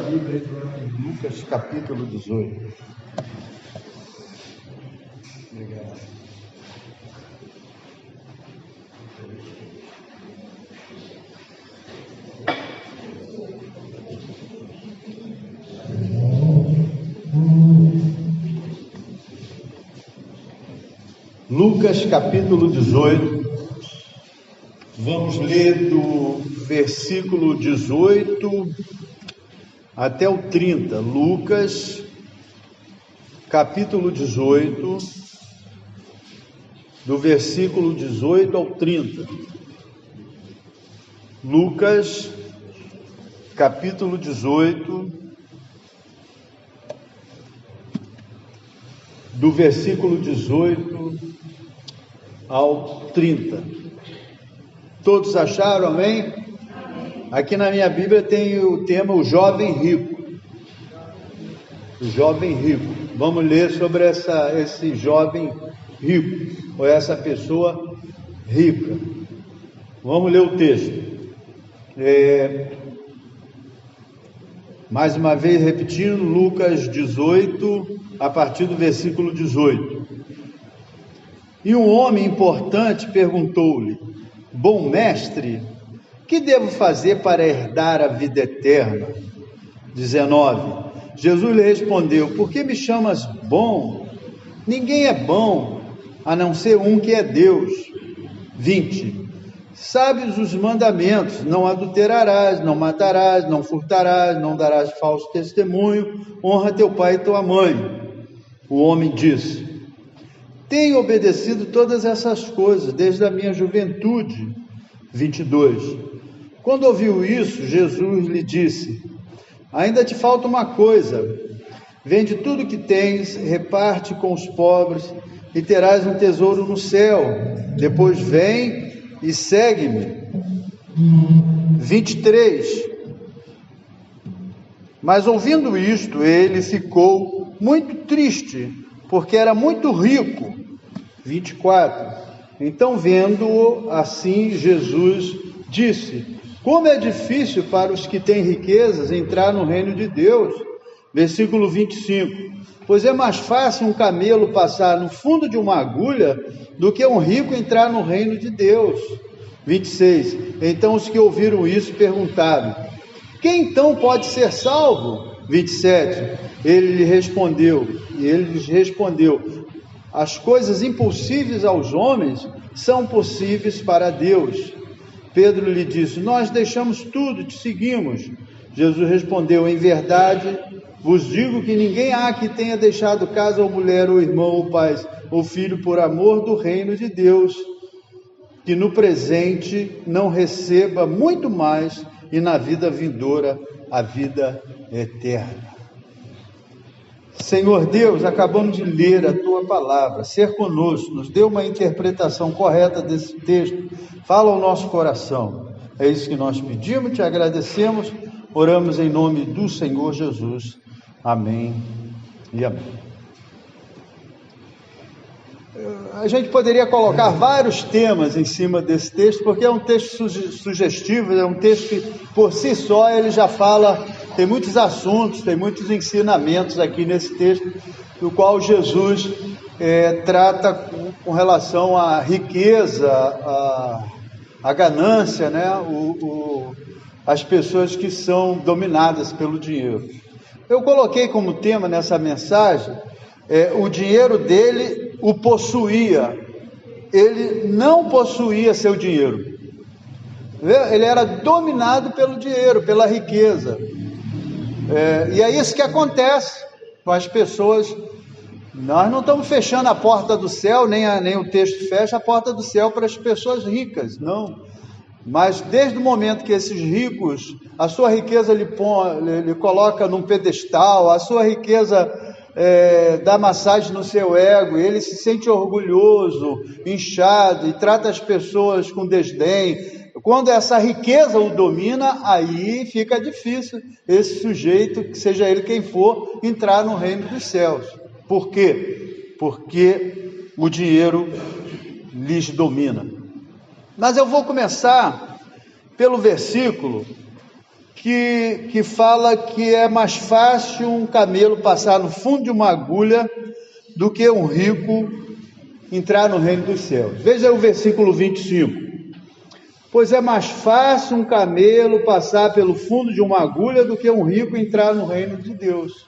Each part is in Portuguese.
Bíblia em Lucas capítulo 18. Obrigado. Lucas capítulo 18. Vamos ler do versículo 18 até o 30. Lucas, capítulo 18, do versículo 18 ao 30. Lucas, capítulo 18, do versículo 18 ao 30. Todos acharam, amém? Aqui na minha Bíblia tem o tema, o jovem rico. O jovem rico. Vamos ler sobre esse jovem rico, ou essa pessoa rica. Vamos ler o texto. Mais uma vez repetindo, Lucas 18, a partir do versículo 18. E um homem importante perguntou-lhe: Bom mestre, que devo fazer para herdar a vida eterna? 19. Jesus lhe respondeu: Por que me chamas bom? Ninguém é bom, a não ser um que é Deus. 20. Sabes os mandamentos: não adulterarás, não matarás, não furtarás, não darás falso testemunho, honra teu pai e tua mãe. O homem disse: Tenho obedecido todas essas coisas desde a minha juventude. 22. Quando ouviu isso, Jesus lhe disse: Ainda te falta uma coisa. Vende tudo que tens, reparte com os pobres e terás um tesouro no céu. Depois vem e segue-me. 23. Mas ouvindo isto, ele ficou muito triste, porque era muito rico. 24. Então, vendo-o assim, Jesus disse: Como é difícil para os que têm riquezas entrar no reino de Deus. Versículo 25. Pois é mais fácil um camelo passar no fundo de uma agulha do que um rico entrar no reino de Deus. 26. Então os que ouviram isso perguntaram: Quem então pode ser salvo? 27. Ele lhes respondeu: As coisas impossíveis aos homens são possíveis para Deus. Pedro lhe disse: Nós deixamos tudo e te seguimos. Jesus respondeu: Em verdade vos digo que ninguém há que tenha deixado casa ou mulher, ou irmão, ou pai, ou filho, por amor do reino de Deus, que no presente não receba muito mais, e na vida vindoura a vida eterna. Senhor Deus, acabamos de ler a Tua palavra, ser conosco, nos dê uma interpretação correta desse texto, fala ao nosso coração. É isso que nós pedimos, te agradecemos, oramos em nome do Senhor Jesus. Amém e amém. A gente poderia colocar vários temas em cima desse texto, porque é um texto sugestivo, é um texto que por si só ele já fala, tem muitos assuntos, tem muitos ensinamentos aqui nesse texto, do qual Jesus trata com relação à riqueza, à ganância, né? As pessoas que são dominadas pelo dinheiro. Eu coloquei como tema nessa mensagem, o dinheiro dele o possuía, ele não possuía seu dinheiro, ele era dominado pelo dinheiro, pela riqueza, e é isso que acontece com as pessoas. Nós não estamos fechando a porta do céu, nem o texto fecha a porta do céu para as pessoas ricas, não. Mas desde o momento que esses ricos, a sua riqueza ele coloca num pedestal, a sua riqueza dá massagem no seu ego, ele se sente orgulhoso, inchado e trata as pessoas com desdém. Quando essa riqueza o domina, aí fica difícil esse sujeito, que seja ele quem for, entrar no reino dos céus. Por quê? Porque o dinheiro lhes domina. Mas eu vou começar pelo versículo que fala que é mais fácil um camelo passar no fundo de uma agulha do que um rico entrar no reino dos céus. Veja o versículo 25. Pois é mais fácil um camelo passar pelo fundo de uma agulha do que um rico entrar no reino de Deus.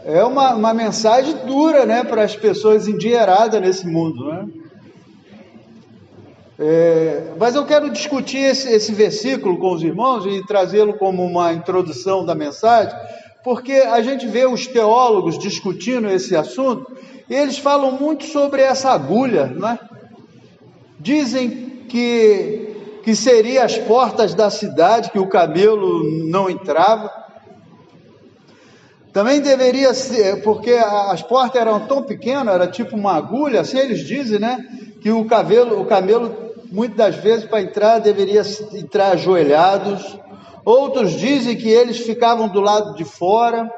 É uma mensagem dura, né, para as pessoas endinheiradas nesse mundo, né? Mas eu quero discutir esse versículo com os irmãos e trazê-lo como uma introdução da mensagem, porque a gente vê os teólogos discutindo esse assunto e eles falam muito sobre essa agulha, não é? Dizem que seria as portas da cidade, que o camelo não entrava. Também deveria ser, porque as portas eram tão pequenas, era tipo uma agulha, assim eles dizem, né? Que o camelo muitas das vezes, para entrar, deveria entrar ajoelhados. Outros dizem que eles ficavam do lado de fora.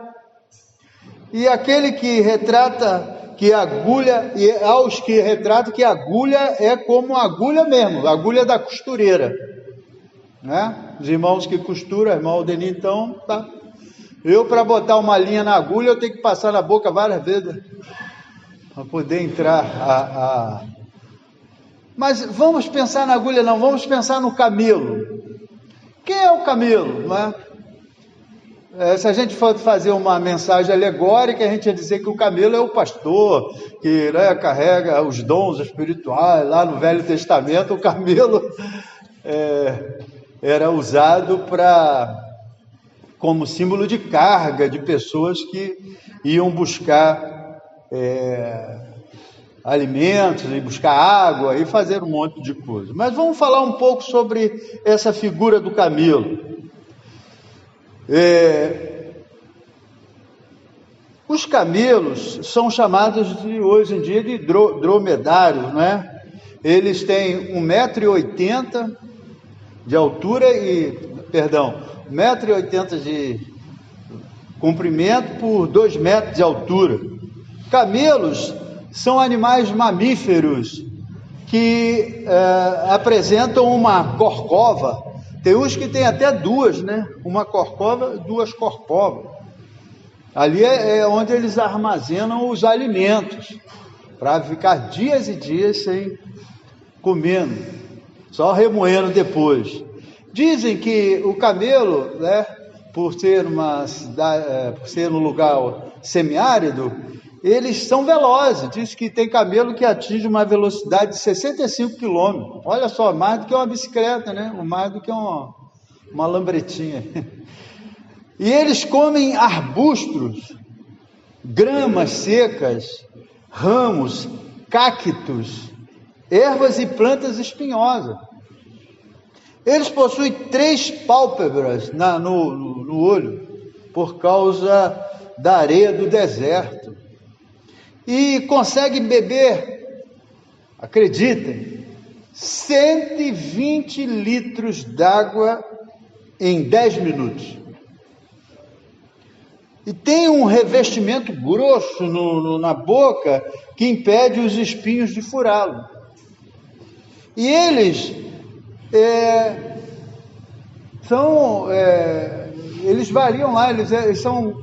E aquele que retrata que a agulha, e aos que retratam que a agulha é como a agulha mesmo, a agulha da costureira, né? Os irmãos que costuram, irmão Aldenir, então, tá. Eu, para botar uma linha na agulha, eu tenho que passar na boca várias vezes para poder entrar Mas vamos pensar na agulha, não, vamos pensar no camelo. Quem é o camelo, não é? Se a gente for fazer uma mensagem alegórica, a gente ia dizer que o camelo é o pastor, que, né, carrega os dons espirituais. Lá no Velho Testamento, o camelo era usado como símbolo de carga de pessoas que iam buscar alimentos, e buscar água, e fazer um monte de coisa. Mas vamos falar um pouco sobre essa figura do camelo. Os camelos são chamados hoje em dia de dromedários, né? Eles têm 1,80 m de altura 1,80 m de comprimento por 2 metros de altura. Camelos são animais mamíferos que apresentam uma corcova. Tem uns que tem até duas, né? Uma corcova, duas corcovas. Ali é onde eles armazenam os alimentos, para ficar dias e dias sem comendo, só remoendo depois. Dizem que o camelo, né, por ser um lugar semiárido, eles são velozes. Diz que tem camelo que atinge uma velocidade de 65 km. Olha só, mais do que uma bicicleta, né? Mais do que uma lambretinha. E eles comem arbustos, gramas secas, ramos, cactos, ervas e plantas espinhosas. Eles possuem 3 pálpebras no olho, por causa da areia do deserto. E conseguem beber, acreditem, 120 litros d'água em 10 minutos. E tem um revestimento grosso na boca que impede os espinhos de furá-lo. E eles eles variam lá, eles são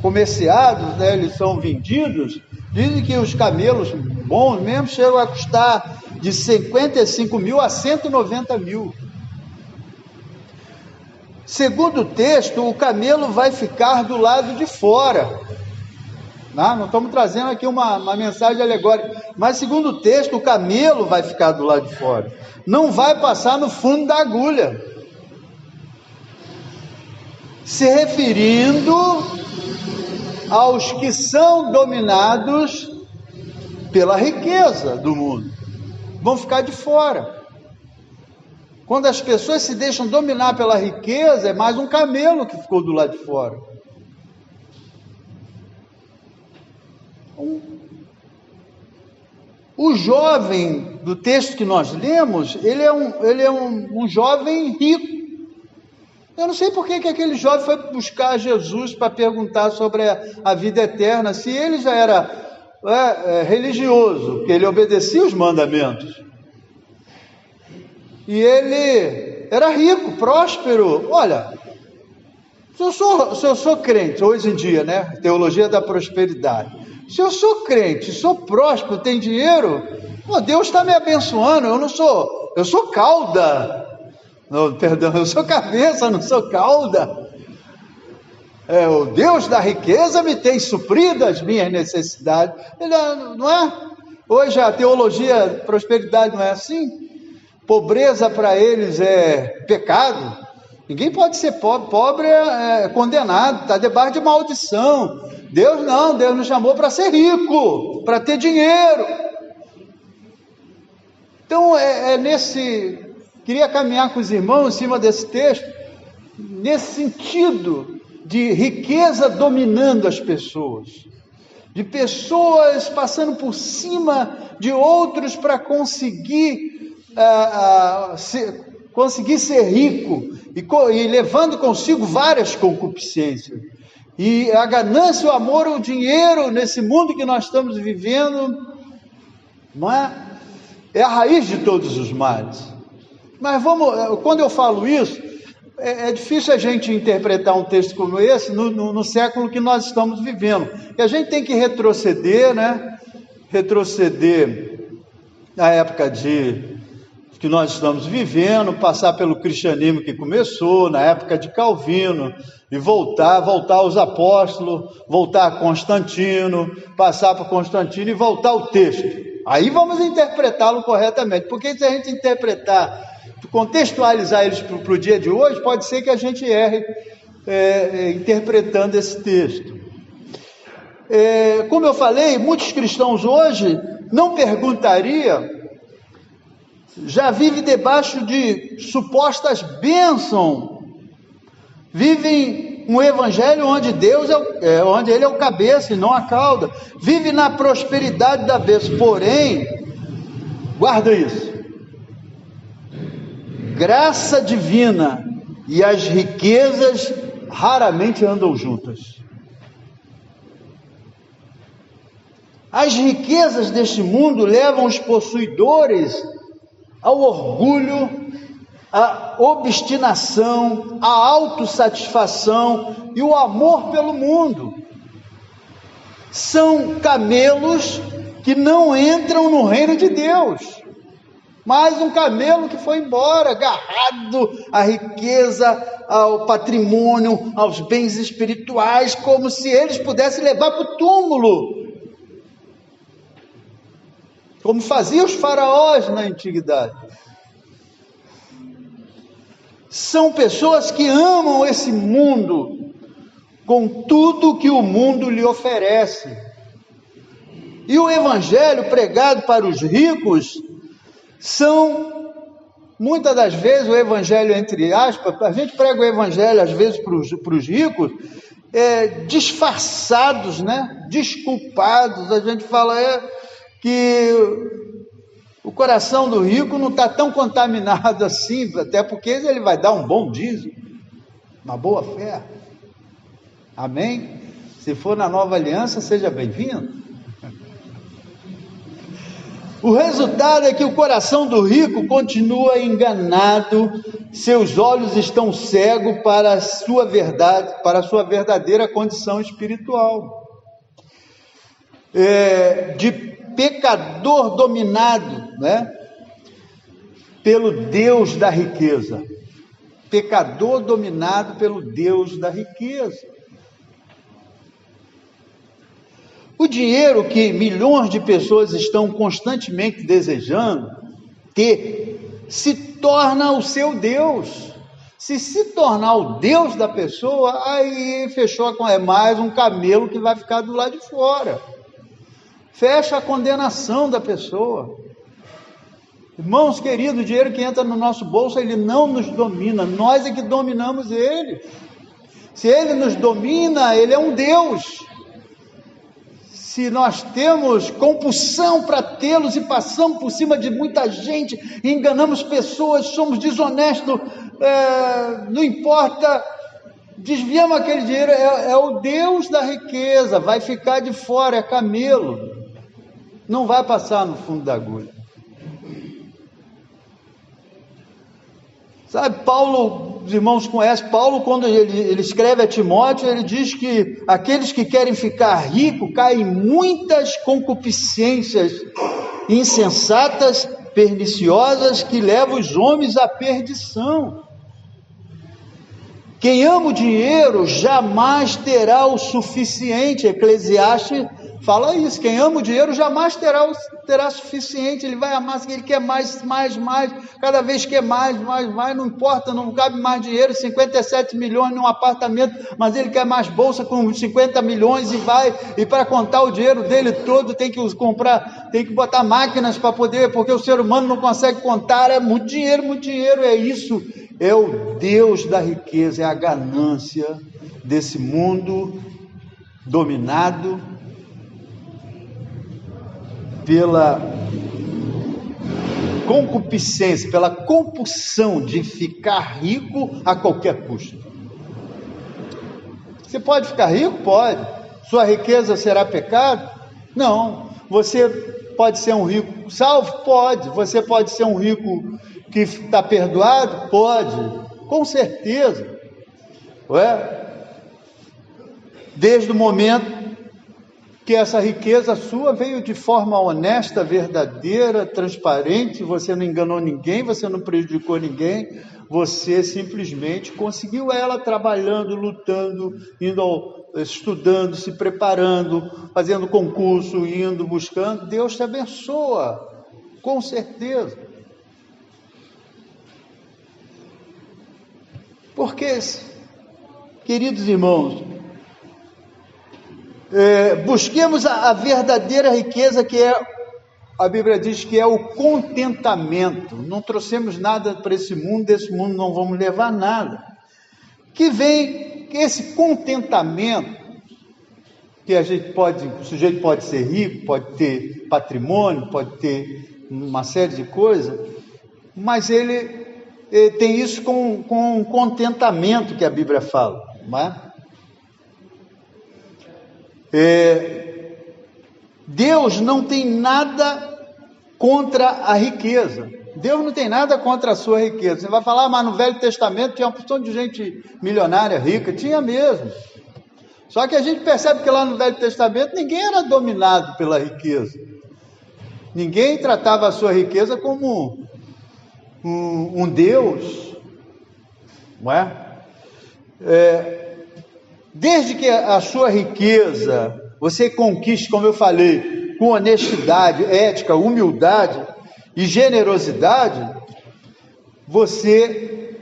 comerciados, né? Eles são vendidos. Dizem que os camelos bons mesmo chegam a custar de 55 mil a 190 mil. Segundo o texto, o camelo vai ficar do lado de fora. Não estamos trazendo aqui uma mensagem alegórica, mas segundo o texto, o camelo vai ficar do lado de fora. Não vai passar no fundo da agulha. Se referindo aos que são dominados pela riqueza do mundo. Vão ficar de fora. Quando as pessoas se deixam dominar pela riqueza, é mais um camelo que ficou do lado de fora. O jovem do texto que nós lemos, ele é um jovem rico. Eu não sei por que aquele jovem foi buscar Jesus para perguntar sobre a vida eterna, se ele já era religioso, que ele obedecia os mandamentos. e ele era rico, próspero. Olha, se eu sou crente, hoje em dia, né? Teologia da prosperidade. Se eu sou crente, sou próspero, tenho dinheiro, Deus está me abençoando. Eu sou cauda. Não, perdão, eu sou cabeça, não sou cauda. O Deus da riqueza me tem suprido as minhas necessidades. Não é? Hoje a teologia prosperidade não é assim. Pobreza para eles é pecado. Ninguém pode ser pobre. Pobre é condenado, está debaixo de maldição. Deus não, Deus nos chamou para ser rico, para ter dinheiro. Então queria caminhar com os irmãos em cima desse texto, nesse sentido de riqueza dominando as pessoas, de pessoas passando por cima de outros para conseguir ser rico e levando consigo várias concupiscências. E a ganância, o amor, o dinheiro nesse mundo que nós estamos vivendo, não é? É a raiz de todos os males. Mas quando eu falo isso, é difícil a gente interpretar um texto como esse no século que nós estamos vivendo. E a gente tem que retroceder, né? Retroceder à época que nós estamos vivendo, passar pelo cristianismo que começou, na época de Calvino, e voltar aos apóstolos, voltar a Constantino, passar por Constantino e voltar ao texto. Aí vamos interpretá-lo corretamente, porque se a gente contextualizar eles para o dia de hoje, pode ser que a gente erre interpretando esse texto. Como eu falei, muitos cristãos hoje não perguntariam, já vive debaixo de supostas bênçãos, vivem um evangelho onde Deus onde Ele é o cabeça e não a cauda, vive na prosperidade da bênção, porém, guarda isso, graça divina e as riquezas raramente andam juntas. As riquezas deste mundo levam os possuidores ao orgulho, à obstinação, à autossatisfação e o amor pelo mundo. São camelos que não entram no reino de Deus. Mais um camelo que foi embora, agarrado à riqueza, ao patrimônio, aos bens espirituais, como se eles pudessem levar para o túmulo, como faziam os faraós na antiguidade. São pessoas que amam esse mundo com tudo que o mundo lhe oferece. E o evangelho pregado para os ricos são, muitas das vezes, o evangelho entre aspas, a gente prega o evangelho às vezes para os ricos, disfarçados, né? Desculpados. A gente fala que o coração do rico não está tão contaminado assim, até porque ele vai dar um bom dízimo, uma boa fé. Amém? Se for na nova aliança, seja bem-vindo. O resultado é que o coração do rico continua enganado, seus olhos estão cegos para a sua verdade, para a sua verdadeira condição espiritual. De pecador dominado, né, pelo Deus da riqueza. Pecador dominado pelo Deus da riqueza. O dinheiro que milhões de pessoas estão constantemente desejando ter, se torna o seu Deus. Se tornar o Deus da pessoa, aí fechou, é mais um camelo que vai ficar do lado de fora. Fecha a condenação da pessoa. Irmãos queridos, o dinheiro que entra no nosso bolso, ele não nos domina, nós é que dominamos ele. Se ele nos domina, ele é um Deus. Se nós temos compulsão para tê-los e passamos por cima de muita gente, enganamos pessoas, somos desonestos, não importa, desviamos aquele dinheiro, é o Deus da riqueza, vai ficar de fora, é camelo, não vai passar no fundo da agulha. Sabe, Paulo, os irmãos conhecem, Paulo quando ele escreve a Timóteo, ele diz que aqueles que querem ficar ricos caem em muitas concupiscências insensatas, perniciosas, que levam os homens à perdição. Quem ama o dinheiro jamais terá o suficiente. Eclesiastes fala isso. Quem ama o dinheiro jamais terá suficiente. Ele vai amar, ele quer mais. Cada vez quer mais. Não importa, não cabe mais dinheiro. 57 milhões num apartamento, mas ele quer mais bolsa com 50 milhões e vai. E para contar o dinheiro dele todo, tem que comprar, tem que botar máquinas para poder, porque o ser humano não consegue contar. É muito dinheiro. É isso. É o Deus da riqueza, é a ganância desse mundo dominado pela concupiscência, pela compulsão de ficar rico a qualquer custo. Você pode ficar rico? Pode. Sua riqueza será pecado? Não. Você pode ser um rico salvo? Pode. Você pode ser um rico que está perdoado? Pode, com certeza. Desde o momento que essa riqueza sua veio de forma honesta, verdadeira, transparente, você não enganou ninguém, você não prejudicou ninguém, você simplesmente conseguiu ela trabalhando, lutando, estudando, se preparando, fazendo concurso, indo, buscando. Deus te abençoa, com certeza. Porque, queridos irmãos, busquemos a verdadeira riqueza, que é, a Bíblia diz que é o contentamento. Não trouxemos nada para esse mundo, desse mundo não vamos levar nada. Que vem esse contentamento, que o sujeito pode ser rico, pode ter patrimônio, pode ter uma série de coisas, mas ele tem isso com contentamento que a Bíblia fala, não é? Deus não tem nada contra a riqueza. Deus não tem nada contra a sua riqueza. Você vai falar, mas no Velho Testamento tinha uma porção de gente milionária, rica. Tinha mesmo. Só que a gente percebe que lá no Velho Testamento ninguém era dominado pela riqueza. Ninguém tratava a sua riqueza como um Deus, não é? Desde que a sua riqueza você conquiste, como eu falei, com honestidade, ética, humildade e generosidade, você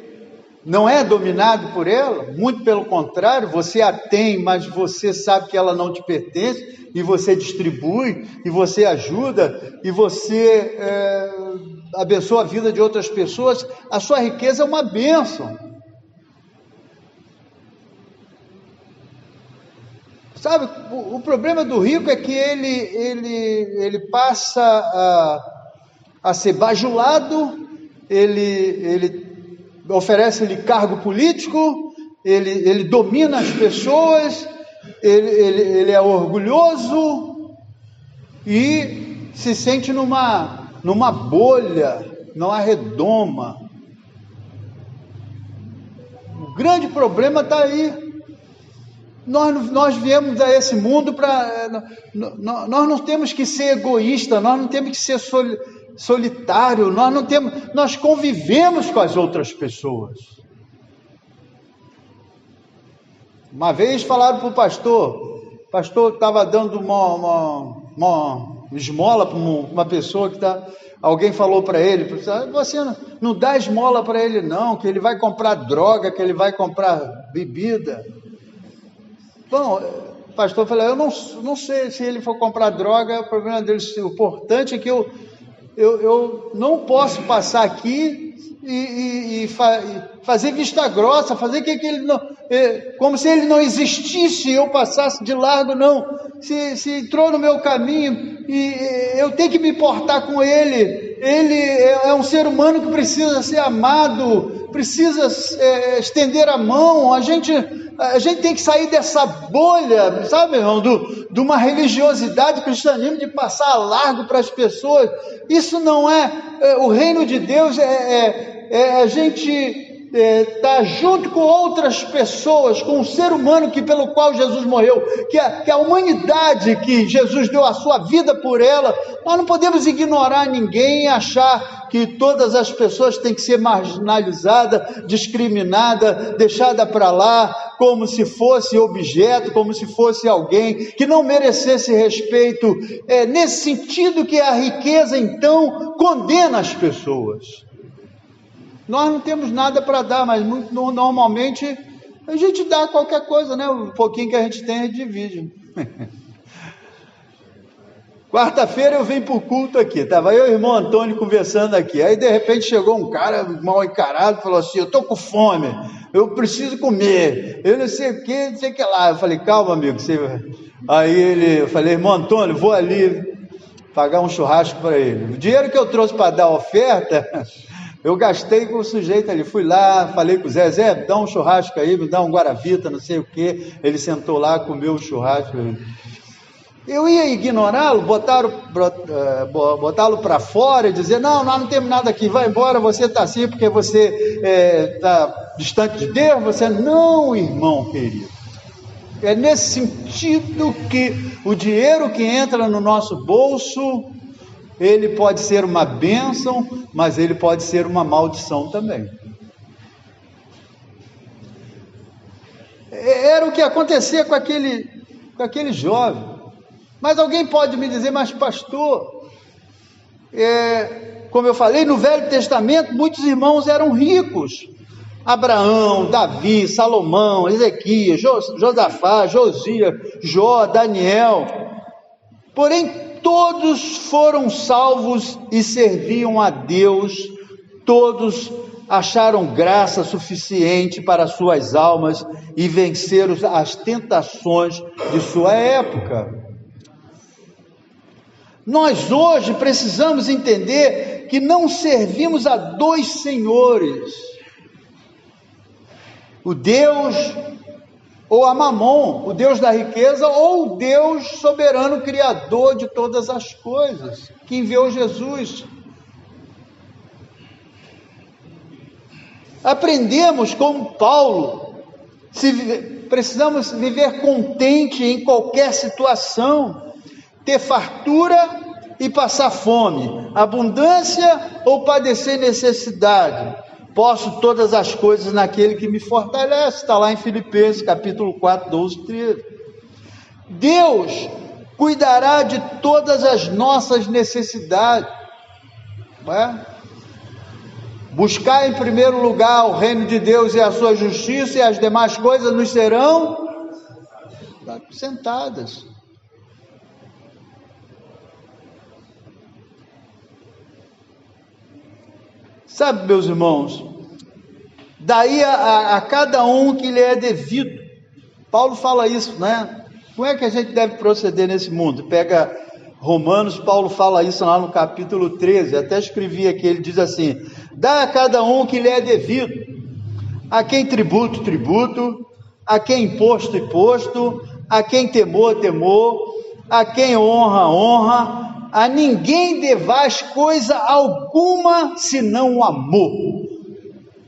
não é dominado por ela, muito pelo contrário, você a tem, mas você sabe que ela não te pertence, e você distribui, e você ajuda, e você abençoa a vida de outras pessoas. A sua riqueza é uma bênção. Sabe, o problema do rico é que ele passa a ser bajulado, ele oferece-lhe cargo político, ele domina as pessoas, ele é orgulhoso e se sente numa bolha, numa redoma. O grande problema está aí. Nós viemos a esse mundo para... Nós não temos que ser egoístas, nós não temos que ser solitários, nós convivemos com as outras pessoas. Uma vez falaram para o pastor estava dando uma esmola para uma pessoa alguém falou para ele, você não dá esmola para ele não, que ele vai comprar droga, que ele vai comprar bebida. Bom, o pastor falou, eu não sei se ele for comprar droga, é o problema dele. O importante é que eu não posso passar aqui e fazer vista grossa, fazer que ele não, como se ele não existisse e eu passasse de largo, não. Se entrou no meu caminho e eu tenho que me importar com ele. Ele é um ser humano que precisa ser amado, precisa estender a mão. A gente tem que sair dessa bolha, sabe, irmão, de uma religiosidade, cristianismo, de passar a largo para as pessoas. Isso não é o reino de Deus, a gente está junto com outras pessoas, com o ser humano pelo qual Jesus morreu, que a humanidade que Jesus deu a sua vida por ela. Nós não podemos ignorar ninguém e achar que todas as pessoas têm que ser marginalizadas, discriminadas, deixadas para lá, como se fosse objeto, como se fosse alguém que não merecesse respeito, nesse sentido que a riqueza então condena as pessoas. Nós não temos nada para dar, mas normalmente a gente dá qualquer coisa, né? Um pouquinho que a gente tem, a gente divide. Quarta-feira eu vim para o culto aqui, estava eu e o irmão Antônio conversando aqui, aí de repente chegou um cara mal encarado, falou assim: eu estou com fome, eu preciso comer, eu não sei o que, não sei o que lá. Eu falei: calma, amigo. Eu falei: irmão Antônio, vou ali pagar um churrasco para ele. O dinheiro que eu trouxe para dar a oferta, eu gastei com o sujeito ali. Fui lá, falei com o Zé, dá um churrasco aí, me dá um guaravita, não sei o que. Ele sentou lá, comeu o churrasco. Eu ia ignorá-lo, botá-lo para fora e dizer: não, nós não temos nada aqui, vai embora, você está assim porque você está distante de Deus. Você não, irmão querido. É nesse sentido que o dinheiro que entra no nosso bolso, ele pode ser uma bênção, mas ele pode ser uma maldição também. Era o que acontecia com aquele jovem. Mas alguém pode me dizer: mas pastor, como eu falei, no Velho Testamento muitos irmãos eram ricos. Abraão, Davi, Salomão, Ezequias, Josafá, Josias, Jó, Daniel. Porém, todos foram salvos e serviam a Deus, todos acharam graça suficiente para suas almas e venceram as tentações de sua época. Nós hoje precisamos entender que não servimos a dois senhores, o Deus ou a Mamon, o Deus da riqueza, ou o Deus soberano, criador de todas as coisas, que enviou Jesus. Aprendemos como Paulo, precisamos viver contente em qualquer situação, ter fartura e passar fome, abundância ou padecer necessidade. Posso todas as coisas naquele que me fortalece. Está lá em Filipenses capítulo 4, 12, 13. Deus cuidará de todas as nossas necessidades. Não é? Buscar em primeiro lugar o reino de Deus e a sua justiça, e as demais coisas nos serão acrescentadas. Sabe, meus irmãos, daí a cada um que lhe é devido. Paulo fala isso, né? Como é que a gente deve proceder nesse mundo? Pega Romanos, Paulo fala isso lá no capítulo 13, até escrevi aqui, ele diz assim: dá a cada um que lhe é devido, a quem tributo, tributo, a quem imposto, imposto, a quem temor, temor, a quem honra, honra. A ninguém devais coisa alguma senão o amor.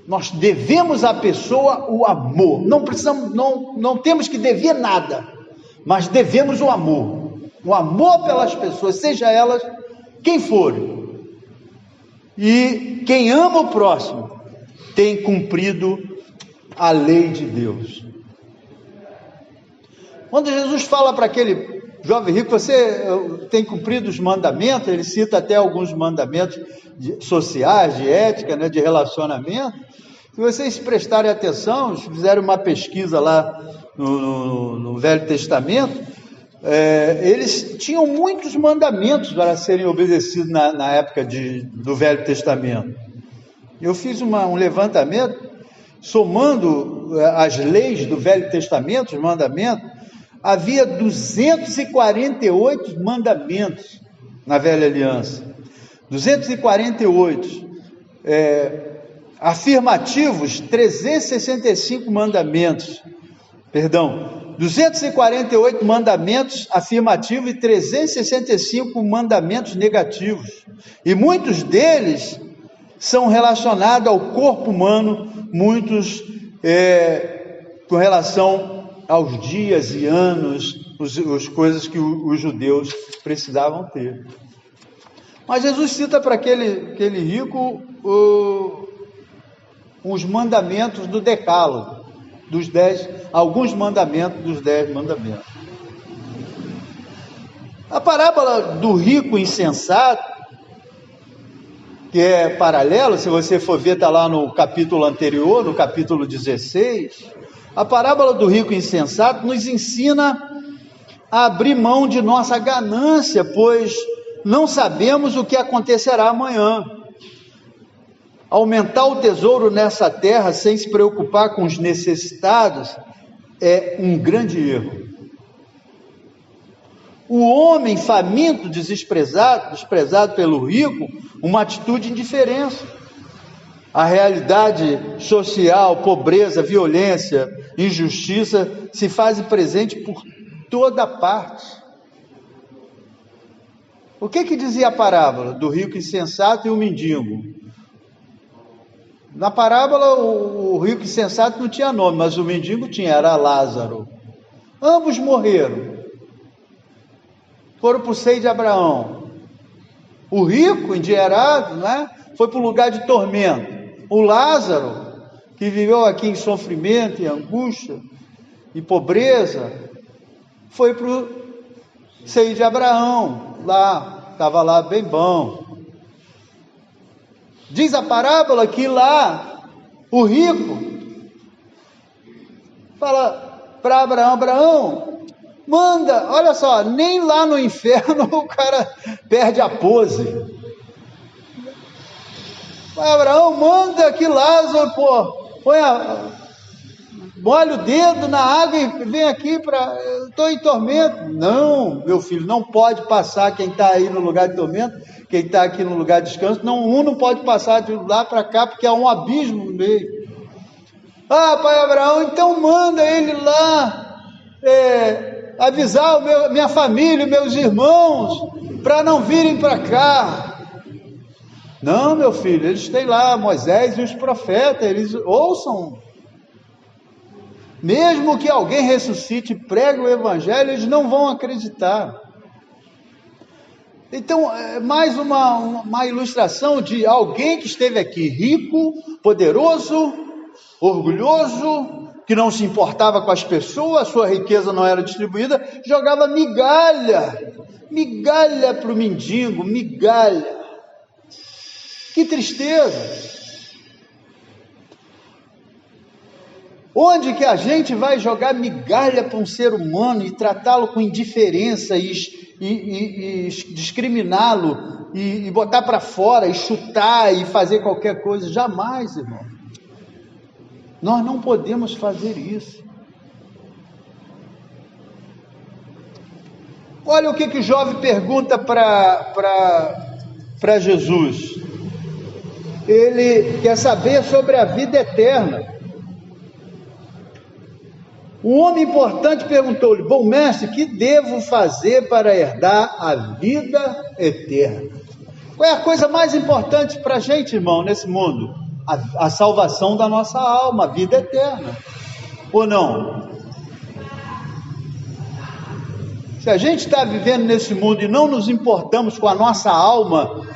Nós devemos à pessoa o amor. Não precisamos, não temos que dever nada, mas devemos o amor. O amor pelas pessoas, seja elas quem forem. E quem ama o próximo tem cumprido a lei de Deus. Quando Jesus fala para aquele jovem rico: você tem cumprido os mandamentos, ele cita até alguns mandamentos sociais, de ética, né, de relacionamento. Se vocês prestarem atenção, fizeram uma pesquisa lá no Velho Testamento, eles tinham muitos mandamentos para serem obedecidos na época do Velho Testamento. Eu fiz um levantamento, somando as leis do Velho Testamento, os mandamentos. Havia 248 mandamentos na Velha Aliança, 248, afirmativos, 365 mandamentos, 248 mandamentos afirmativos e 365 mandamentos negativos, e muitos deles são relacionados ao corpo humano, muitos com relação aos dias e anos, as coisas que os judeus precisavam ter. Mas Jesus cita para aquele rico os mandamentos do Decálogo, alguns mandamentos dos 10 mandamentos. A parábola do rico insensato, que é paralelo, se você for ver, está lá no capítulo anterior, no capítulo 16, a parábola do rico insensato nos ensina a abrir mão de nossa ganância, pois não sabemos o que acontecerá amanhã. Aumentar o tesouro nessa terra sem se preocupar com os necessitados é um grande erro. O homem faminto, desprezado pelo rico, uma atitude de indiferença. A realidade social, pobreza, violência, injustiça se fazem presente por toda parte. O que dizia a parábola do rico insensato e o mendigo? Na parábola, o rico insensato não tinha nome, mas o mendigo tinha, era Lázaro. Ambos morreram. Foram para o seio de Abraão. O rico, endinheirado, foi para o lugar de tormento. O Lázaro, que viveu aqui em sofrimento, em angústia, em pobreza, foi para o seio de Abraão. Lá, estava lá bem bom. Diz a parábola que lá, o rico fala para Abraão: Abraão, manda, olha só, nem lá no inferno o cara perde a pose. Abraão, manda que Lázaro, molha o dedo na água e vem aqui estou em tormento. Não, meu filho, não pode passar quem está aí no lugar de tormento, quem está aqui no lugar de descanso, não pode passar de lá para cá, porque há um abismo no meio. Pai Abraão, então manda ele lá, avisar minha família, meus irmãos, para não virem para cá. Não, meu filho, eles têm lá Moisés e os profetas, eles ouçam. Mesmo que alguém ressuscite e pregue o evangelho, eles não vão acreditar. Então, mais uma ilustração de alguém que esteve aqui rico, poderoso, orgulhoso, que não se importava com as pessoas, sua riqueza não era distribuída, jogava migalha para o mendigo, migalha. Que tristeza! Onde que a gente vai jogar migalha para um ser humano e tratá-lo com indiferença e discriminá-lo e botar para fora e chutar e fazer qualquer coisa? Jamais, irmão. Nós não podemos fazer isso. Olha o que o jovem pergunta para Jesus. Ele quer saber sobre a vida eterna. Um homem importante perguntou-lhe: bom mestre, que devo fazer para herdar a vida eterna? Qual é a coisa mais importante para a gente, irmão, nesse mundo? A salvação da nossa alma, a vida eterna. Ou não? Se a gente está vivendo nesse mundo e não nos importamos com a nossa alma,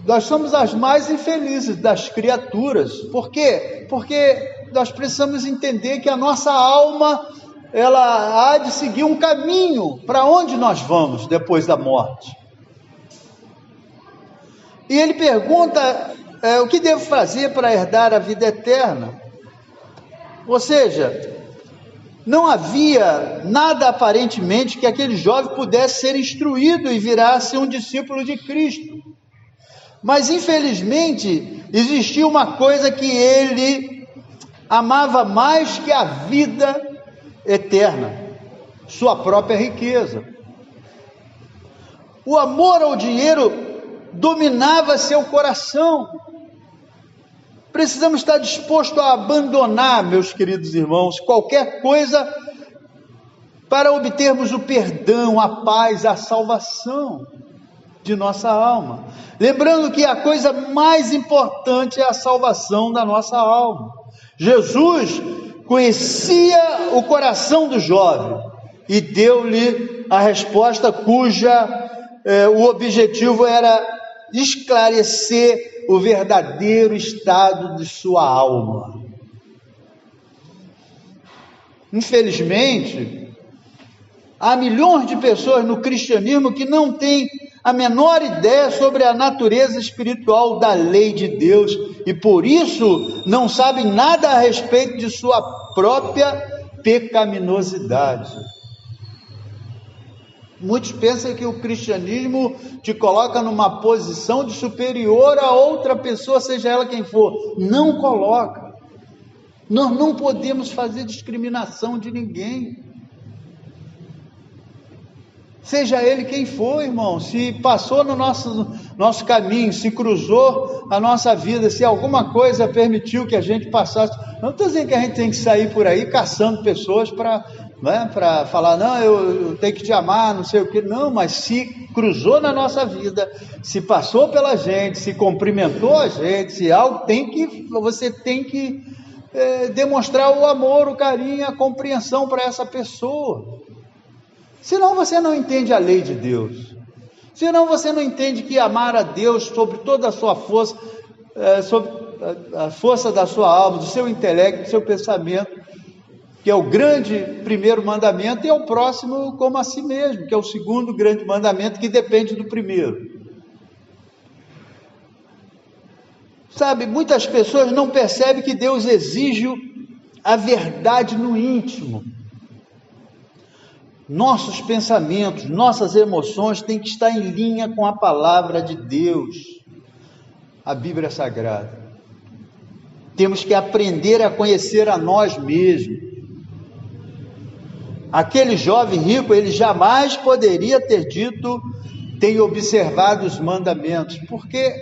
nós somos as mais infelizes das criaturas. Por quê? Porque nós precisamos entender que a nossa alma, ela há de seguir um caminho para onde nós vamos depois da morte. E ele pergunta: o que devo fazer para herdar a vida eterna? Ou seja, não havia nada aparentemente que aquele jovem pudesse ser instruído e virasse um discípulo de Cristo. Mas infelizmente existia uma coisa que ele amava mais que a vida eterna: sua própria riqueza. O amor ao dinheiro dominava seu coração. Precisamos estar dispostos a abandonar, meus queridos irmãos, qualquer coisa para obtermos o perdão, a paz, a salvação. de nossa alma. Lembrando que a coisa mais importante é a salvação da nossa alma. Jesus conhecia o coração do jovem e deu-lhe a resposta o objetivo era esclarecer o verdadeiro estado de sua alma. Infelizmente, há milhões de pessoas no cristianismo que não têm a menor ideia sobre a natureza espiritual da lei de Deus e por isso não sabem nada a respeito de sua própria pecaminosidade. Muitos pensam que o cristianismo te coloca numa posição de superior a outra pessoa, seja ela quem for. Não coloca. Nós não podemos fazer discriminação de ninguém. Seja ele quem for, irmão, se passou no nosso caminho, se cruzou a nossa vida, se alguma coisa permitiu que a gente passasse. Não estou dizendo que a gente tem que sair por aí caçando pessoas para falar, não, eu tenho que te amar, não sei o que. Não, mas se cruzou na nossa vida, se passou pela gente, se cumprimentou a gente, se algo você tem que demonstrar o amor, o carinho, a compreensão para essa pessoa. Senão você não entende a lei de Deus. Senão você não entende que amar a Deus sobre toda a sua força, sobre a força da sua alma, do seu intelecto, do seu pensamento, que é o grande primeiro mandamento, e é o próximo como a si mesmo, que é o segundo grande mandamento, que depende do primeiro. Sabe, muitas pessoas não percebem que Deus exige a verdade no íntimo. Nossos pensamentos, nossas emoções têm que estar em linha com a palavra de Deus, a Bíblia Sagrada. Temos que aprender a conhecer a nós mesmos. Aquele jovem rico, ele jamais poderia ter dito, tenho observado os mandamentos, porque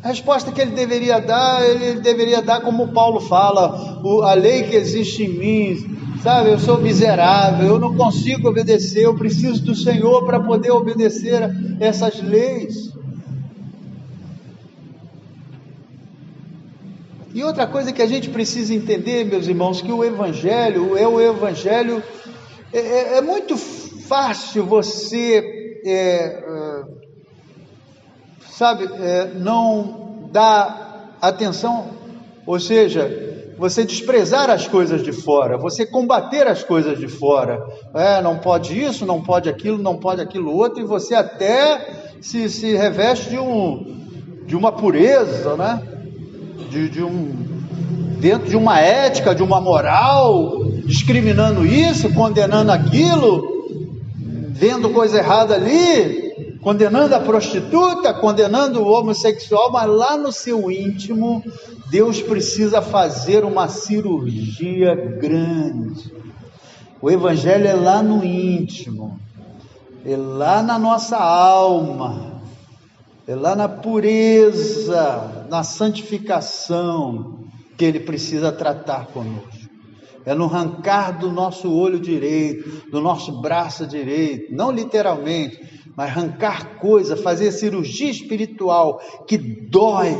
a resposta que ele deveria dar como Paulo fala, a lei que existe em mim, sabe, eu sou miserável, eu não consigo obedecer, eu preciso do Senhor para poder obedecer a essas leis. E outra coisa que a gente precisa entender, meus irmãos, que o Evangelho é muito fácil você, não dar atenção, ou seja, você desprezar as coisas de fora, você combater as coisas de fora, não pode isso, não pode aquilo outro, e você até se reveste de uma pureza, né? Dentro de uma ética, de uma moral, discriminando isso, condenando aquilo, vendo coisa errada ali, condenando a prostituta, condenando o homossexual, mas lá no seu íntimo, Deus precisa fazer uma cirurgia grande. O Evangelho é lá no íntimo, é lá na nossa alma, é lá na pureza, na santificação que Ele precisa tratar conosco. É no arrancar do nosso olho direito, do nosso braço direito, não literalmente, mas arrancar coisa, fazer cirurgia espiritual que dói,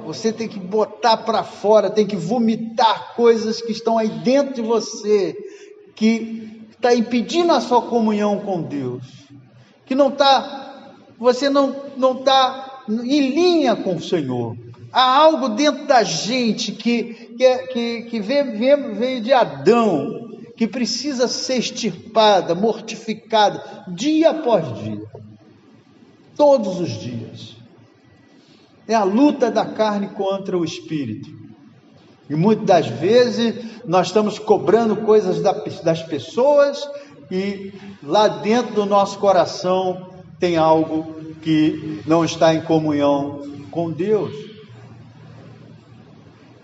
você tem que botar para fora, tem que vomitar coisas que estão aí dentro de você, que está impedindo a sua comunhão com Deus, que você não está em linha com o Senhor. Há algo dentro da gente que veio de Adão, que precisa ser extirpada, mortificada, dia após dia, todos os dias. É a luta da carne contra o espírito. E muitas das vezes nós estamos cobrando coisas das pessoas e lá dentro do nosso coração tem algo que não está em comunhão com Deus.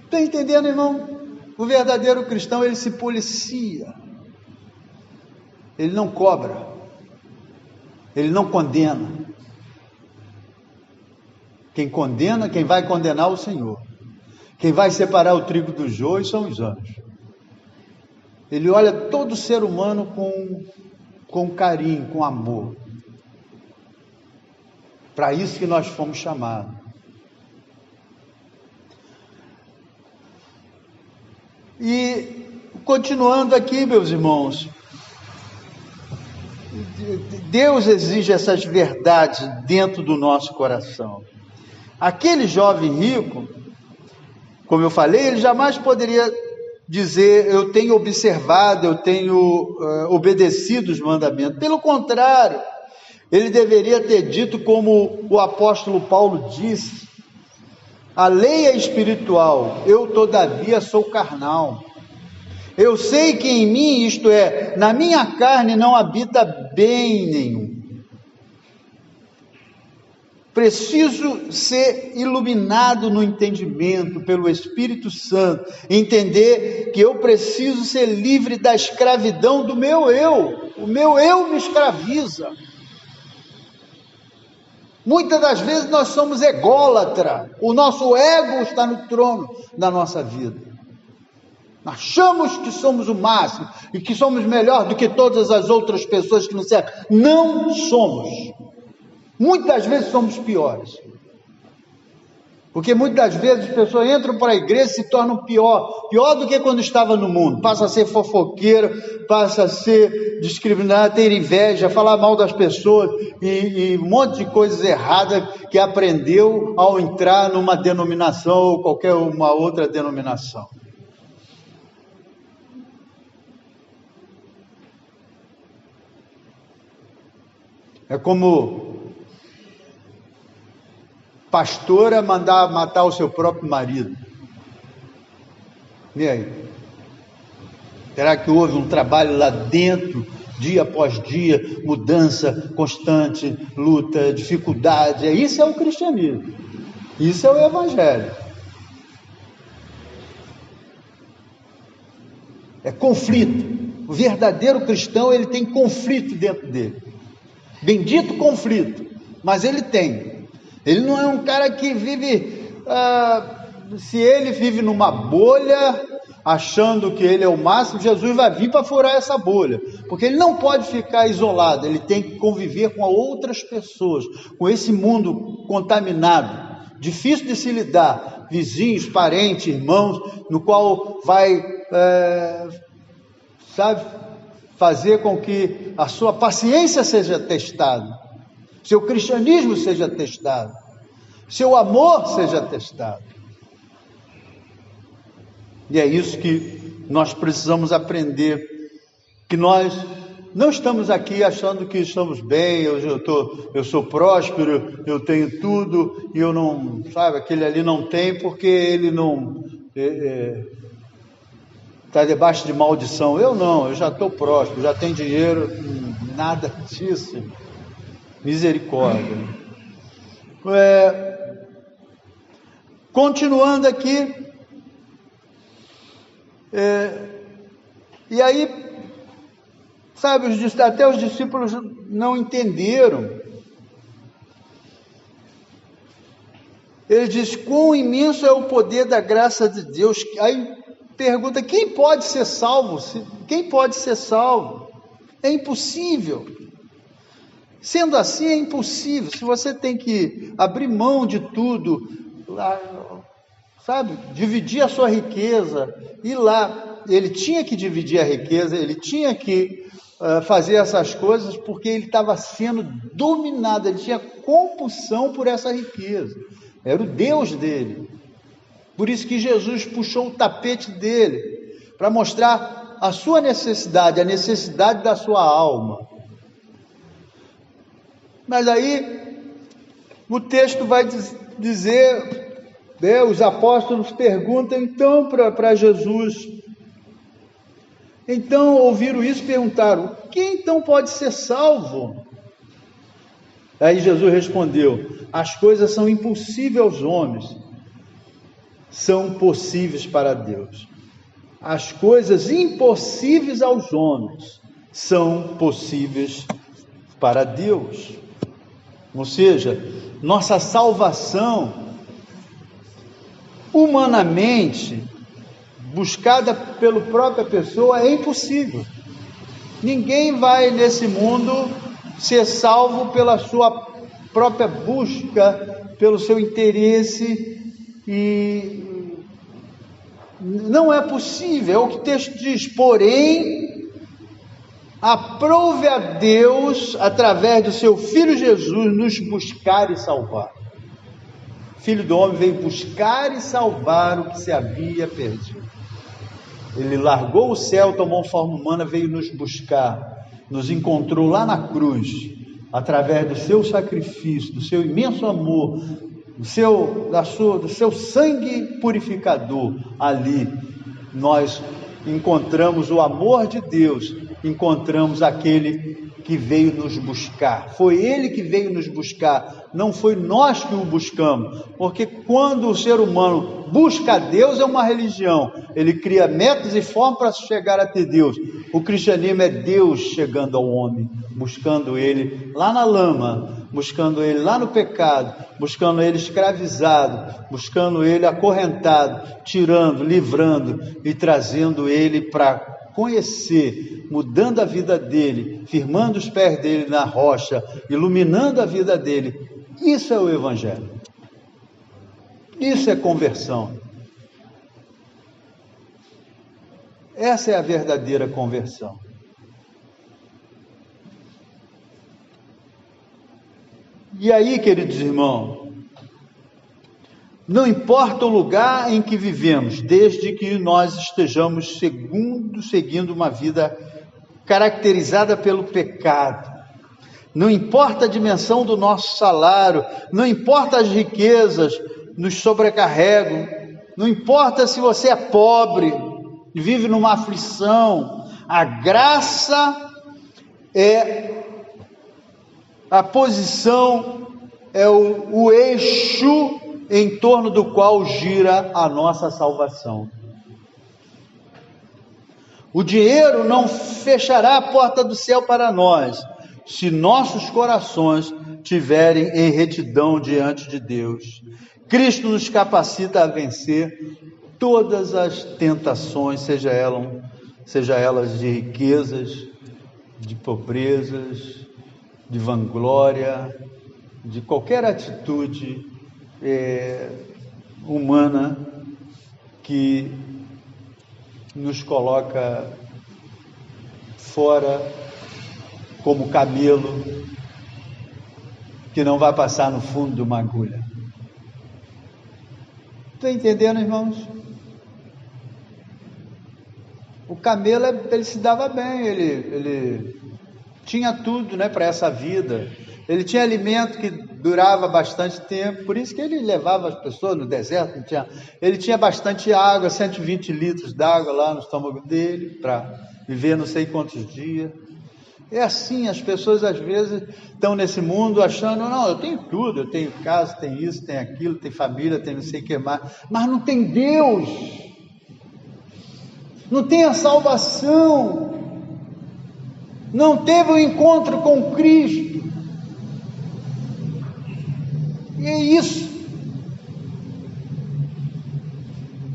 Está entendendo, irmão? O verdadeiro cristão, ele se policia. Ele não cobra. Ele não condena. Quem vai condenar é o Senhor. Quem vai separar o trigo do joio são os anjos. Ele olha todo ser humano com carinho, com amor. Para isso que nós fomos chamados. E continuando aqui, meus irmãos, Deus exige essas verdades dentro do nosso coração. Aquele jovem rico, como eu falei, ele jamais poderia dizer: eu tenho observado, eu tenho obedecido os mandamentos. Pelo contrário, ele deveria ter dito como o apóstolo Paulo disse: a lei é espiritual, eu todavia sou carnal. Eu sei que em mim, isto é, na minha carne não habita bem nenhum. Preciso ser iluminado no entendimento pelo Espírito Santo, entender que eu preciso ser livre da escravidão do meu eu. O meu eu me escraviza. Muitas das vezes nós somos ególatras, o nosso ego está no trono da nossa vida. Achamos que somos o máximo e que somos melhor do que todas as outras pessoas que nos cercam. Não somos. Muitas vezes somos piores. Porque muitas vezes as pessoas entram para a igreja e se tornam pior do que quando estava no mundo. Passa a ser fofoqueiro, passa a ser discriminado, ter inveja, falar mal das pessoas e um monte de coisas erradas que aprendeu ao entrar numa denominação ou qualquer uma outra denominação. É como pastora mandar matar o seu próprio marido. E aí? Será que houve um trabalho lá dentro, dia após dia, mudança constante, luta, dificuldade? Isso é o cristianismo. Isso é o evangelho. É conflito. O verdadeiro cristão, ele tem conflito dentro dele. Bendito conflito, mas ele tem. Ele não é um cara que vive, se ele vive numa bolha, achando que ele é o máximo, Jesus vai vir para furar essa bolha, porque ele não pode ficar isolado, ele tem que conviver com outras pessoas, com esse mundo contaminado, difícil de se lidar, vizinhos, parentes, irmãos, no qual vai, fazer com que a sua paciência seja testada, seu cristianismo seja testado, seu amor seja testado. E é isso que nós precisamos aprender, que nós não estamos aqui achando que estamos bem, eu sou próspero, eu tenho tudo, e eu não, aquele ali não tem, porque ele não... está debaixo de maldição. Eu já estou próspero, já tenho dinheiro, nada disso. Misericórdia. Continuando aqui, e aí, até os discípulos não entenderam. Ele diz: quão imenso é o poder da graça de Deus. Aí pergunta: quem pode ser salvo? Quem pode ser salvo? É impossível. Sendo assim, é impossível. Se você tem que abrir mão de tudo, dividir a sua riqueza, ir lá, ele tinha que dividir a riqueza, ele tinha que fazer essas coisas, porque ele estava sendo dominado, ele tinha compulsão por essa riqueza. Era o Deus dele. Por isso que Jesus puxou o tapete dele, para mostrar a sua necessidade, a necessidade da sua alma. Mas aí, o texto vai dizer, os apóstolos perguntam então para Jesus. Então, ouviram isso e perguntaram: quem então pode ser salvo? Aí Jesus respondeu: as coisas são impossíveis aos homens, são possíveis para Deus. As coisas impossíveis aos homens são possíveis para Deus. Ou seja, nossa salvação, humanamente, buscada pela própria pessoa, é impossível. Ninguém vai nesse mundo ser salvo pela sua própria busca, pelo seu interesse, e não é possível. É o que o texto diz: porém, aprove a Deus, através do seu Filho Jesus, nos buscar e salvar. O Filho do Homem veio buscar e salvar o que se havia perdido. Ele largou o céu, tomou forma humana, veio nos buscar, nos encontrou lá na cruz, através do seu sacrifício, do seu imenso amor, do seu sangue purificador. Ali nós encontramos o amor de Deus, encontramos aquele que veio nos buscar. Foi Ele que veio nos buscar, não foi nós que o buscamos, porque quando o ser humano busca a Deus, é uma religião, ele cria métodos e formas para chegar até Deus. O cristianismo é Deus chegando ao homem, buscando ele lá na lama, buscando ele lá no pecado, buscando ele escravizado, buscando ele acorrentado, tirando, livrando e trazendo ele para conhecer, mudando a vida dele, firmando os pés dele na rocha, iluminando a vida dele. Isso é o Evangelho. Isso é conversão. Essa é a verdadeira conversão. E aí, queridos irmãos, não importa o lugar em que vivemos, desde que nós estejamos seguindo uma vida caracterizada pelo pecado, não importa a dimensão do nosso salário, não importa as riquezas nos sobrecarregam, não importa se você é pobre e vive numa aflição, a graça é a posição, é o eixo em torno do qual gira a nossa salvação. O dinheiro não fechará a porta do céu para nós, se nossos corações tiverem em retidão diante de Deus. Cristo nos capacita a vencer todas as tentações, seja elas de riquezas, de pobrezas, de vanglória, de qualquer atitude humana que nos coloca fora como camelo que não vai passar no fundo de uma agulha. Estão entendendo, irmãos? O camelo, ele se dava bem, ele tinha tudo, né, para essa vida. Ele tinha alimento que durava bastante tempo, por isso que ele levava as pessoas no deserto. Ele tinha bastante água, 120 litros d'água lá no estômago dele, para viver não sei quantos dias. É assim, as pessoas às vezes estão nesse mundo achando, não, eu tenho tudo, eu tenho casa, tenho isso, tenho aquilo, tenho família, tenho não sei o que mais, mas não tem Deus, não tem a salvação, não teve o encontro com Cristo. E é isso.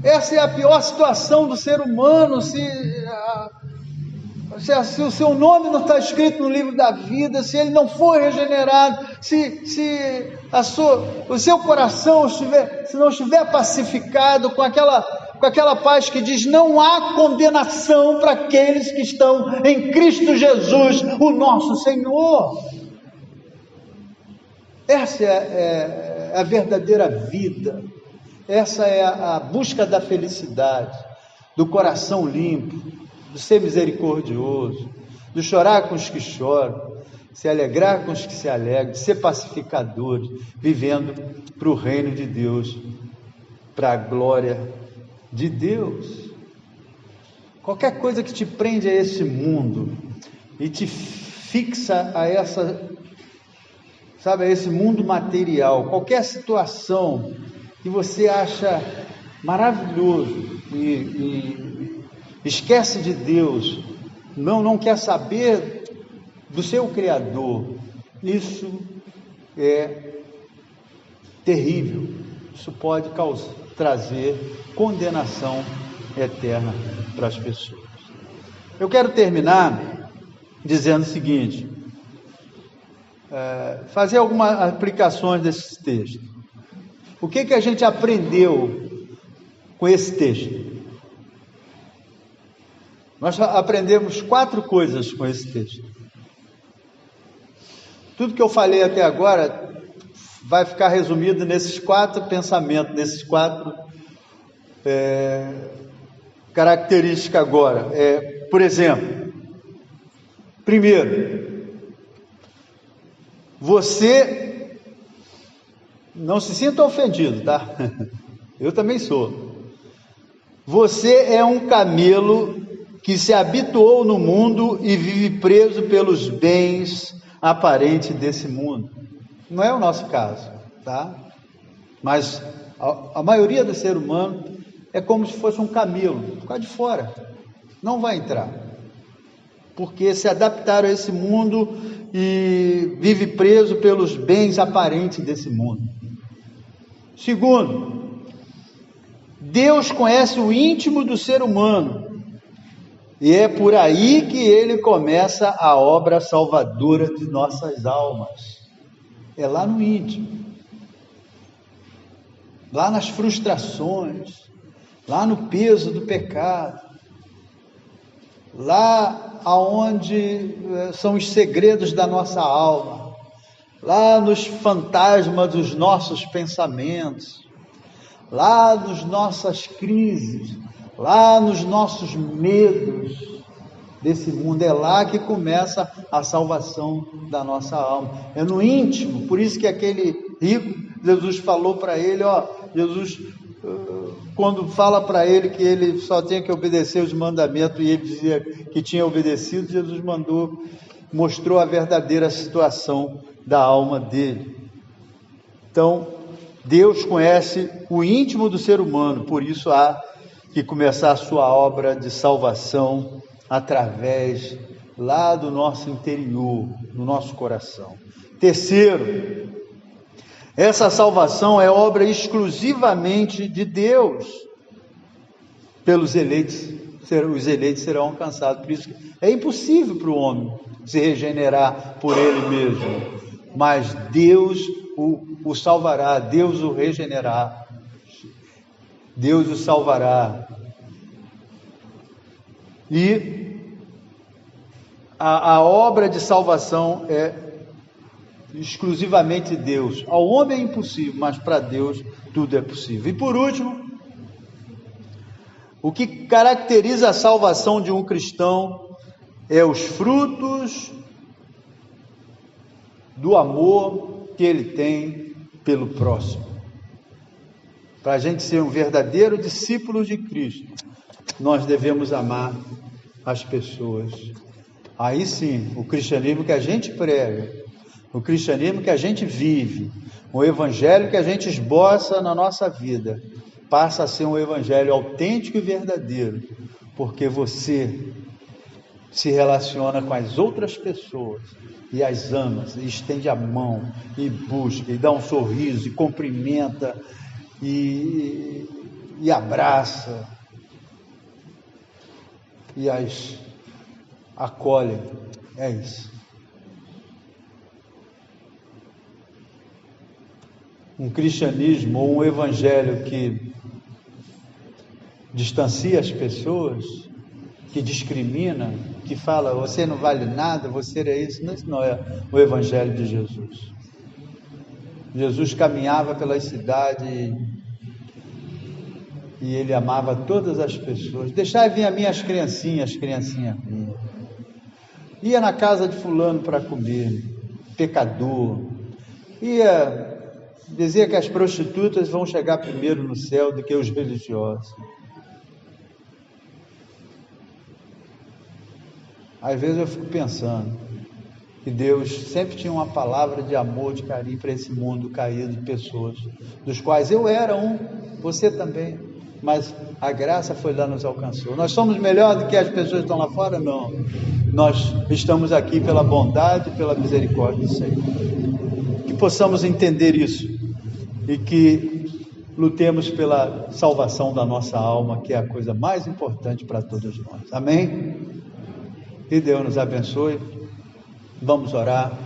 Essa é a pior situação do ser humano. Se o seu nome não está escrito no livro da vida, se ele não for regenerado, se o seu coração se não estiver pacificado com aquela paz que diz: não há condenação para aqueles que estão em Cristo Jesus, o nosso Senhor. Essa é a verdadeira vida, essa é a busca da felicidade, do coração limpo, de ser misericordioso, de chorar com os que choram, se alegrar com os que se alegram, de ser pacificadores, vivendo para o reino de Deus, para a glória de Deus. Qualquer coisa que te prende a esse mundo e te fixa a a esse mundo material, qualquer situação que você acha maravilhoso e esquece de Deus, não quer saber do seu Criador, isso é terrível. Isso pode trazer condenação eterna para as pessoas. Eu quero terminar dizendo o seguinte, fazer algumas aplicações desse texto. O que a gente aprendeu com esse texto? Nós aprendemos 4 coisas com esse texto. Tudo que eu falei até agora vai ficar resumido nesses 4 pensamentos, nesses 4 características agora. Por exemplo, primeiro, você não se sinta ofendido, tá? Eu também sou. Você é um camelo que se habituou no mundo e vive preso pelos bens aparentes desse mundo. Não é o nosso caso, tá? Mas a maioria do ser humano é como se fosse um camelo, ficar de fora, não vai entrar, porque se adaptaram a esse mundo e vive preso pelos bens aparentes desse mundo. Segundo, Deus conhece o íntimo do ser humano, e é por aí que ele começa a obra salvadora de nossas almas. É lá no íntimo, lá nas frustrações, lá no peso do pecado, lá aonde são os segredos da nossa alma, lá nos fantasmas dos nossos pensamentos, lá nas nossas crises, lá nos nossos medos desse mundo. É lá que começa a salvação da nossa alma, é no íntimo. Por isso que aquele rico, Jesus falou para ele, Jesus, quando fala para ele que ele só tinha que obedecer os mandamentos, e ele dizia que tinha obedecido, Jesus mostrou a verdadeira situação da alma dele. Então, Deus conhece o íntimo do ser humano, por isso há que começar a sua obra de salvação através lá do nosso interior, do nosso coração. Terceiro, essa salvação é obra exclusivamente de Deus. Pelos eleitos, os eleitos serão alcançados. Por isso é impossível para o homem se regenerar por ele mesmo, mas Deus o salvará, Deus o regenerará, Deus o salvará. E a obra de salvação é exclusivamente Deus. Ao homem é impossível, mas para Deus tudo é possível. E por último, o que caracteriza a salvação de um cristão é os frutos do amor que ele tem pelo próximo. Para a gente ser um verdadeiro discípulo de Cristo, nós devemos amar as pessoas. Aí sim, o cristianismo que a gente prega, o cristianismo que a gente vive, o evangelho que a gente esboça na nossa vida, passa a ser um evangelho autêntico e verdadeiro, porque você se relaciona com as outras pessoas e as ama, e estende a mão, e busca, e dá um sorriso, e cumprimenta, e abraça, e as acolhe. É isso. Um cristianismo ou um evangelho que distancia as pessoas, que discrimina, que fala, você não vale nada, você é isso não é o evangelho de Jesus. Jesus caminhava pelas cidades e ele amava todas as pessoas. Deixai vir a mim as criancinhas minhas. Ia na casa de fulano para comer, pecador. Dizia que as prostitutas vão chegar primeiro no céu do que os religiosos. Às vezes eu fico pensando que Deus sempre tinha uma palavra de amor, de carinho para esse mundo caído de pessoas, dos quais eu era um, você também, mas a graça foi lá, nos alcançou. Nós somos melhor do que as pessoas que estão lá fora? Não. Nós estamos aqui pela bondade e pela misericórdia do Senhor. Que possamos entender isso e que lutemos pela salvação da nossa alma, que é a coisa mais importante para todos nós. Amém? Que Deus nos abençoe. Vamos orar.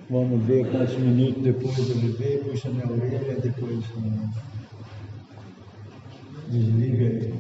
Vamos ver quantos minutos depois ele veio, puxa minha orelha, depois desliga aí.